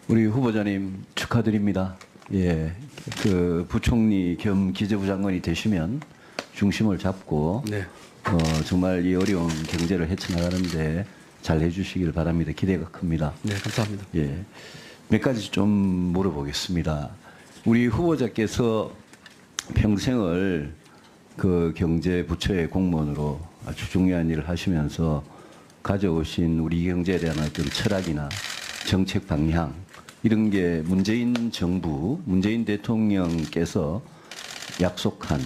우리 후보자님 축하드립니다. 예, 그 부총리 겸 기재부 장관이 되시면 중심을 잡고 네. 정말 이 어려운 경제를 헤쳐나가는데 잘 해주시길 바랍니다. 기대가 큽니다. 네, 감사합니다. 예, 몇 가지 좀 물어보겠습니다. 우리 후보자께서 평생을 그 경제부처의 공무원으로 아주 중요한 일을 하시면서 가져오신 우리 경제에 대한 어떤 철학이나 정책 방향 이런 게 문재인 정부, 문재인 대통령께서 약속한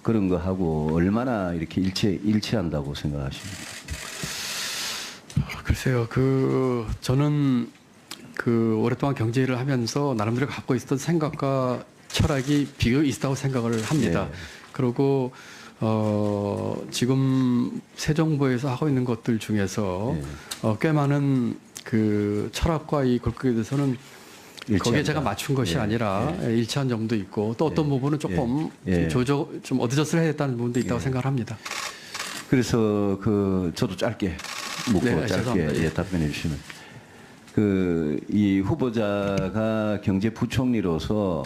그런 거하고 얼마나 이렇게 일치한다고 생각하십니까? 글쎄요, 저는 오랫동안 경제 일을 하면서 나름대로 갖고 있었던 생각과 철학이 비교 있다고 생각을 합니다. 네. 그리고 지금 새 정부에서 하고 있는 것들 중에서 네. 꽤 많은 그 철학과 이 골격에 대해서는 거기에 제가 맞춘 것이 아니라 일치한 점도 있고 또 어떤 부분은 조금 좀 어드저스를 해야 됐다는 부분도 있다고 생각을 합니다. 그래서 저도 짧게 묻고 짧게 답변해 주시면 이 후보자가 경제부총리로서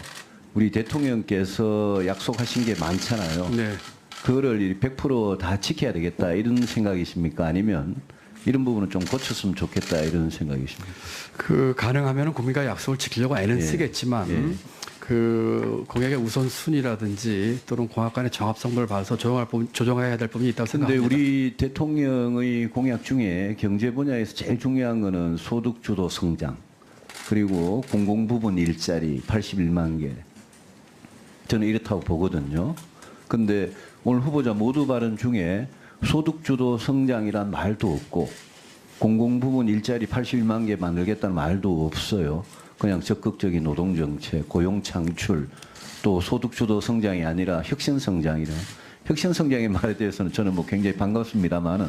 우리 대통령께서 약속하신 게 많잖아요. 네. 그거를 100%다 지켜야 되겠다 이런 생각이십니까? 아니면 이런 부분은 좀 고쳤으면 좋겠다 이런 생각이십니까? 가능하면 국민과 약속을 지키려고 애는 쓰겠지만 공약의 우선순위라든지 또는 공약 간의 정합성분을 봐서 조정해야 될 부분이 있다고 생각합니다. 그런데 우리 대통령의 공약 중에 경제 분야에서 제일 중요한 거는 소득주도 성장 그리고 공공부문 일자리 81만 개 저는 이렇다고 보거든요. 근데 오늘 후보자 모두 발언 중에 소득주도 성장이란 말도 없고 공공부문 일자리 81만 개 만들겠다는 말도 없어요. 그냥 적극적인 노동정책, 고용창출, 또 소득주도 성장이 아니라 혁신성장이라. 혁신성장의 말에 대해서는 저는 굉장히 반갑습니다만은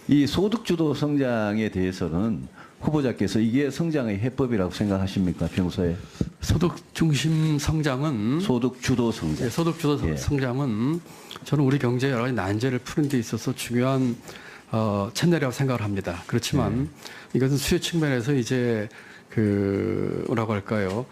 이 소득주도 성장에 대해서는 후보자께서 이게 성장의 해법이라고 생각하십니까? 평소에? 소득 중심 성장은 소득주도 성장. 소득주도 성장은 저는 우리 경제의 여러 가지 난제를 푸는 데 있어서 중요한 채널이라고 생각을 합니다. 그렇지만 이것은 수요 측면에서 이제 뭐라고 할까요?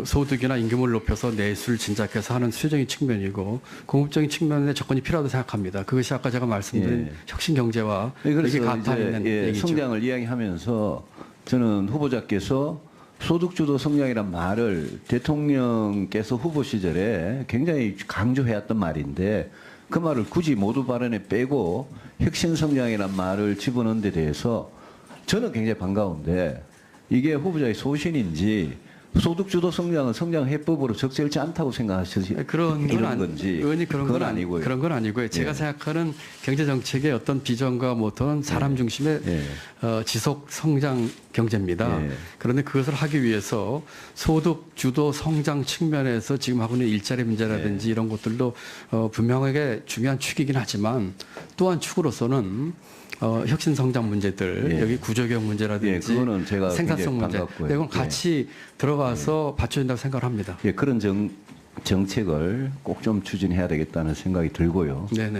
소득이나 임금을 높여서 내수를 진작해서 하는 수요적인 측면이고 공급적인 측면에 접근이 필요하다고 생각합니다. 그것이 아까 제가 말씀드린 혁신 경제와 이게 같아 있는 얘기죠. 성장을 이야기하면서 저는 후보자께서 소득주도 성장이란 말을 대통령께서 후보 시절에 굉장히 강조해왔던 말인데 그 말을 굳이 모두 발언에 빼고 혁신성장이란 말을 집어넣은 데 대해서 저는 굉장히 반가운데 이게 후보자의 소신인지 소득주도 성장은 성장 해법으로 적절치 않다고 생각하시는 건지 그런 건 아니고요. 그런 건 아니고요. 제가 생각하는 경제 정책의 어떤 비전과 모토는 사람 중심의 지속 성장 경제입니다. 그런데 그것을 하기 위해서 소득 주도 성장 측면에서 지금 하고 있는 일자리 문제라든지 이런 것들도 분명하게 중요한 축이긴 하지만 또한 축으로서는 혁신 성장 문제들 여기 구조개혁 문제라든지 그거는 제가 생산성 문제 이건 같이 들어가서 받쳐준다고 생각을 합니다. 그런 정책을 꼭 좀 추진해야 되겠다는 생각이 들고요. 네네.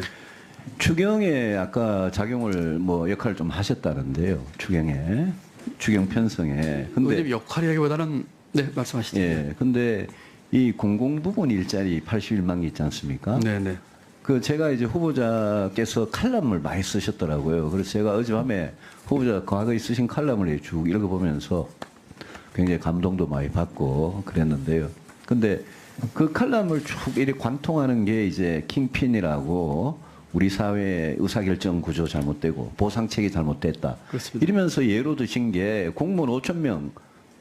추경에 아까 작용을 역할을 좀 하셨다는데요. 추경 편성에. 근데 역할이라기보다는 말씀하시죠. 근데 이 공공부문 일자리 81만 개 있지 않습니까? 네네. 제가 이제 후보자께서 칼럼을 많이 쓰셨더라고요. 그래서 제가 어젯밤에 후보자 과거에 쓰신 칼럼을 쭉 읽어보면서 굉장히 감동도 많이 받고 그랬는데요. 근데 그 칼럼을 쭉 이렇게 관통하는 게 이제 킹핀이라고 우리 사회의 의사결정 구조 잘못되고 보상책이 잘못됐다. 그렇습니다. 이러면서 예로 드신 게 공무원 5,000명,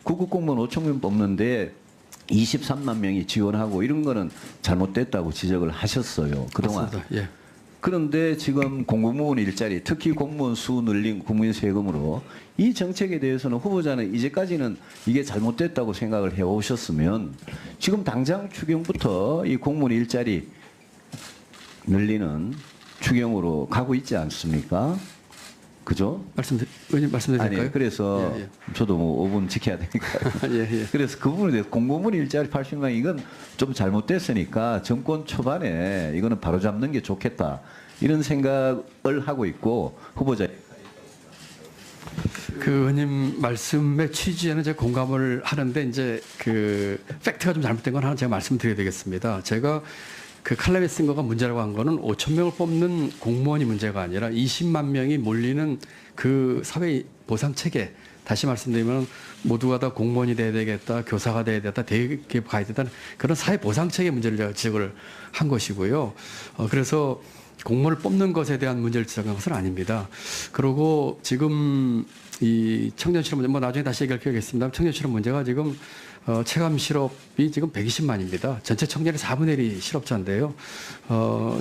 구급 공무원 5,000명 뽑는데 23만 명이 지원하고 이런 거는 잘못됐다고 지적을 하셨어요. 그동안. 맞습니다. 그런데 지금 공공부문 일자리, 특히 공무원 수 늘린 국민 세금으로 이 정책에 대해서는 후보자는 이제까지는 이게 잘못됐다고 생각을 해오셨으면 지금 당장 추경부터 이 공무원 일자리 늘리는 추경으로 가고 있지 않습니까? 그죠? 의원님 말씀드릴까요? 아니, 그래서 저도 5분 지켜야 되니까요. 그래서 그 부분에 대해서 공공부문 일자리 80만 이건 좀 잘못됐으니까 정권 초반에 이거는 바로 잡는 게 좋겠다. 이런 생각을 하고 있고 후보자 그 의원님 말씀의 취지에는 제가 공감을 하는데 이제 그 팩트가 좀 잘못된 건 하나 제가 말씀드려야 되겠습니다. 제가 그 칼럼에 쓴 거가 문제라고 한 거는 5천 명을 뽑는 공무원이 문제가 아니라 20만 명이 몰리는 그 사회 보상 체계. 다시 말씀드리면 모두가 다 공무원이 돼야 되겠다, 교사가 돼야 되겠다, 대기업 가야 되겠다 그런 사회 보상 체계 문제를 제가 지적을 한 것이고요. 그래서 공무원을 뽑는 것에 대한 문제를 지적한 것은 아닙니다. 그리고 지금 이 청년 실업 문제, 뭐 나중에 다시 얘기할 기회가 있습니다. 청년 실업 문제가 지금 체감 실업이 지금 120만입니다. 전체 청년의 4분의 1이 실업자인데요.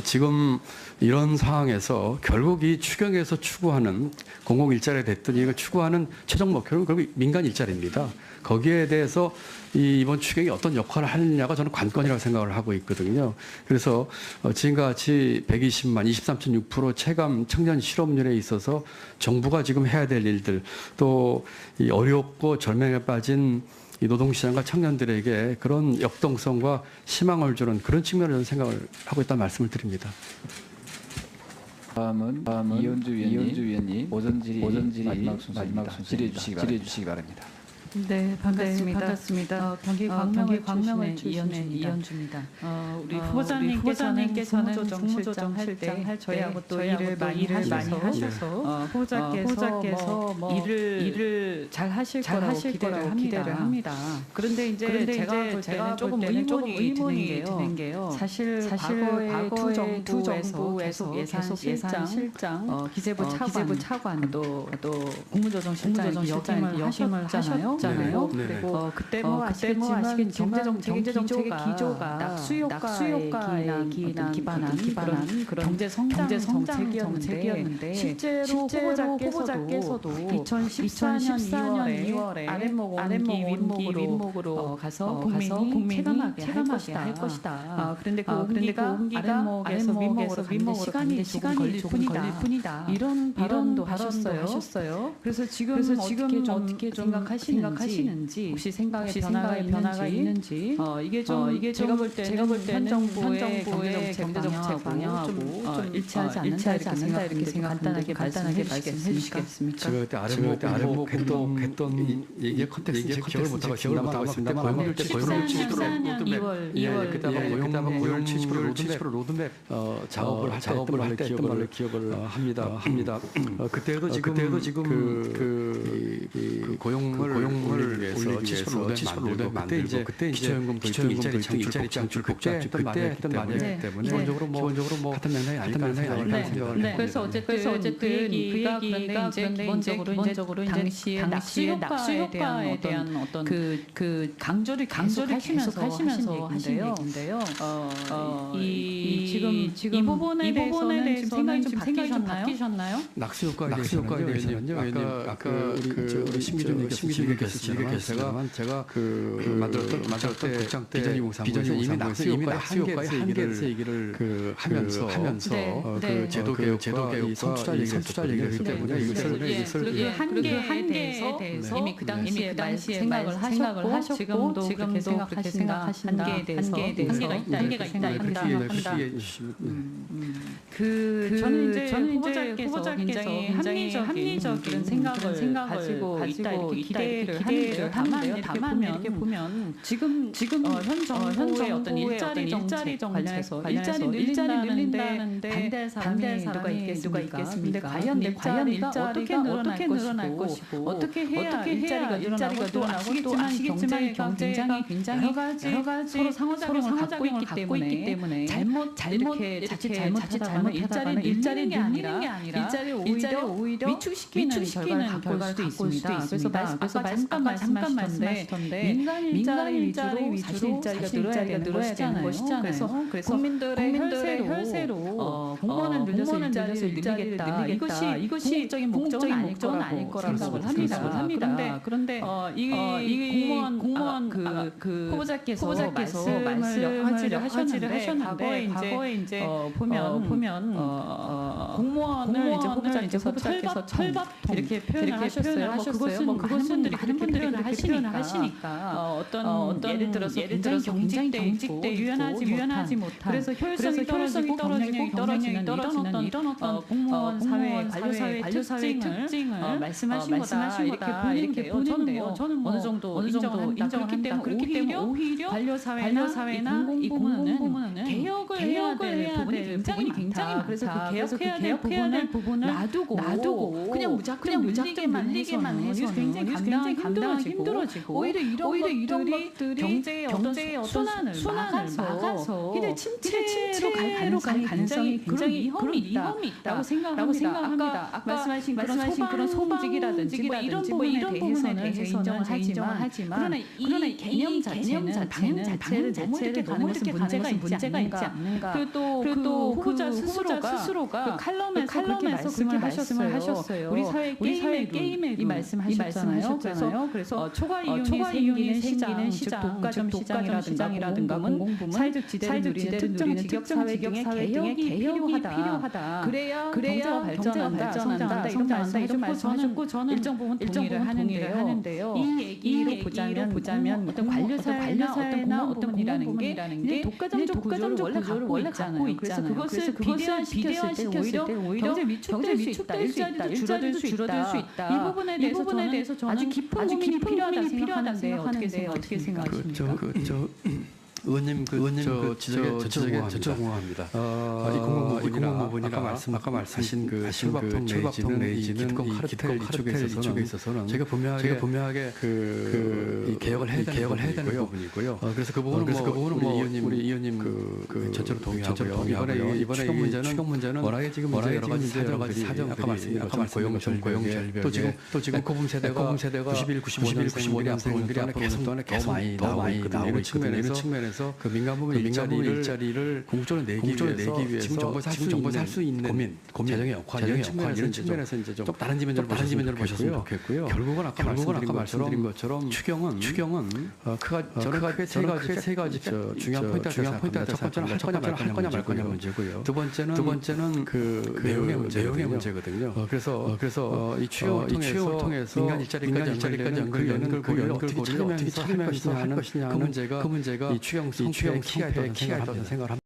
지금 이런 상황에서 결국 이 추경에서 추구하는 공공 일자리가 됐든 이걸 추구하는 최종 목표는 결국 민간 일자리입니다. 거기에 대해서 이번 추경이 어떤 역할을 하느냐가 저는 관건이라고 생각을 하고 있거든요. 그래서 지금과 같이 120만, 23.6% 체감 청년 실업률에 있어서 정부가 지금 해야 될 일들 또 이 어렵고 절망에 빠진 이 노동시장과 청년들에게 그런 역동성과 희망을 주는 그런 측면을 저는 생각을 하고 있다는 말씀을 드립니다. 다음은 이현주 위원님 오전 질의 마지막 순서 질의해 주시기 바랍니다. 네, 반갑습니다. 경기 광명을 출신의 이현주입니다. 우리 후보자님께서는 국무조정 할 때 저희하고 또 일을 많이 하셔서 후보자께서 뭐 일을 잘 하실 거라고 기대를 합니다. 그런데 이제 제가 조금 의문이 드는 게요. 사실 과거에 두 정부에서 계속 예산 실장, 기재부 차관 또 국무조정실장이 역임을 하셨잖아요. 그리고 그때 뭐 아시겠지만 경제정책의 기조가 낙수효과에 기반한 그런 경제성장 정책이었는데 실제로 후보자께서도 2014년 2월에 아랫목 윗목으로 가서 국민이 체감하게 할 것이다. 그런데 그 온기가 아랫목에서 윗목으로 시간이 조금 걸릴 뿐이다. 이런 발언도 하셨어요. 그래서 지금 어떻게 좀 생각하시는지 혹시 생각에 변화가 있는지 이게 제가 볼 때는 현 정부의 경제정책 방향하고 좀 일치하지 않는다 이렇게 간단하게 말씀해 주시겠습니까? 제가 그때 아랫목 했던 얘기의 컨텍스트 기억을 못하고 있습니다만 고용률 70% 2월 그때 아마 고용률 70% 로드맵 작업을 할 때 기억을 합니다. 그때도 지금 그 고용을 위해서 70% 만들고 그때 이제 기초연금 도입 일자리 창출 그때 했던 말이기 때문에 기본적으로 뭐 같은 맥락이 아닐까 생각을 해요. 그래서 어쨌든 그 얘기가 그런데 이제 기본적으로 당시에 낙수효과에 대한 어떤 그 강조를 계속 하시면서 하신 얘기인데요. 지금 이 부분에 대해서는 생각이 좀 바뀌셨나요? 낙수효과에 대해서는요. 아까 우리 심기준님께서 제가 만들었던 국장 때 비전이 이미 낙수효과의 한계에서 얘기를 하면서 그 제도 개혁과 선출할 얘기를 했기 때문에 그 한계에 대해서 이미 그 당시에 생각을 하셨고 지금도 그렇게 생각하신다. 한계가 있다. 저는 이제 후보자께서 굉장히 합리적인 생각을 가지고 있다 이렇게 기대를 하는데요. 다만 이렇게 보면 지금 현 정부의 어떤 일자리 정책 관련해서 일자리 늘린다는데 반대할 사람이 누가 있겠습니까? 과연 일자리가 어떻게 늘어날 것이고 어떻게 해야 일자리가 늘어나고 또 아시겠지만 경제가 굉장히 여러 가지 서로 상호작용을 갖고 있기 때문에 자칫 잘못하다가는 일자리 늘리는 게 아니라 일자리를 오히려 위축시키는 결과를 갖고 올 수도 있습니다. 그래서 아까 잠깐 말씀하셨던데 민간 일자리 위주로 일자리가 늘어야 되는 것이잖아요. 그래서 국민들의 혈세로 공무원을 늘려서 일자리를 늘리겠다. 이것이 궁극적인 목적은 아닐 거라고 생각을 합니다. 그런데 이 공무원 그 후보자께서 말씀을 하셨는데 과거에 이제 보면 공무원을 이제 후보자께서 철밥 이렇게 표현을 하셨어요. 그것은 많은 분들이 그렇게 하시니까 어떤 예를 들어서 굉장히 경직돼 유연하지 못한 그래서 효율성이 떨어지고 경쟁력이 떨어지는 이런 어떤 공무원 사회 관료사회의 특징을 말씀하신 거다 이렇게 보는데요. 저는 어느 정도 인정합니다. 그렇기 때문에 오히려 관료사회나 이 공공부문은 개혁을 해야 될 부분이 굉장히 많다. 그래서 그 개혁해야 될 부분을 놔두고 그냥 무작정 밀리게만 해서 굉장히 감당하기 힘들어지고 오히려 이런 것들이 경제의 어떤 순환을 막아서 이들 침체로 갈 가능성이 굉장히 위험이 있다고 생각합니다. 아까 말씀하신 그런 소직이라든지 이런 부분에 대해서는 인정을 하지만 그러나 이 개념 자체를 너무 이렇게 가는 문제가 있지 않는가. 그리고 또 후보자 스스로가 그 칼럼에서 그렇게 말씀을 하셨어요. 우리 사회 게임의 이 말씀하셨잖아요. 그래서 초과 이윤이 생기는 시장, 독과점 시장이라든가 공공부문, 사회적 지대를 누리는 특정 직역 사회 등의 개혁이 필요하다. 그래야 경제가 발전한다. 이런 말씀하셨고 저는 일정 부분 동의를 하는데요. 이 얘기로 보자면 어떤 관료사회나 어떤 공공부문이라는 게 독과점적 구조를 원래 갖고 있잖아요. 그래서 그것을 비대화시켰을 때 오히려 경제 위축될 수 있다. 줄어들 수 있다. 이 부분에 대해서 저는 아주 깊은 고민이 필요하다고 생각하는데 어떻게 생각하십니까? 의원님 지적에 공감합니다. 이 공공부문이라 아까 말씀하신 그 철밥통 내지는 이 기득권 카르텔 이쪽에 있어서는 제가 분명하게 이 개혁을 해야 되는 부분이고요. 그래서 그 부분은 우리 의원님 전체로 동의하고요. 이번에 추경 문제는 워낙에 지금 여러 가지 사정 아까 말씀드린 고용절벽 또 지금 고금 세대가 91, 95년생들이 앞으로 계속 많이 나오고 있거든요. 이런 측면에서 그 민간 부문 일자리를 궁극적으로 내기 위해서 지금 정부에서 할 수 있는 고민 재정의 역할 이런 측면에서 이제 좀 다른 지면으로 보셨으면 좋겠고요. 결국은 아까 말씀드린 것처럼 추경은 크게 세 가지 중요한 포인트가 첫 번째는 할 거냐 말 거냐 문제고요. 두 번째는 그 내용의 문제거든요. 그래서 이 추경을 통해서 민간 일자리까지 연결고리를 어떻게 찾으면서 할 것이냐 하는 그 문제가 이 추경 성패에 키가 있다고 생각을 합니다.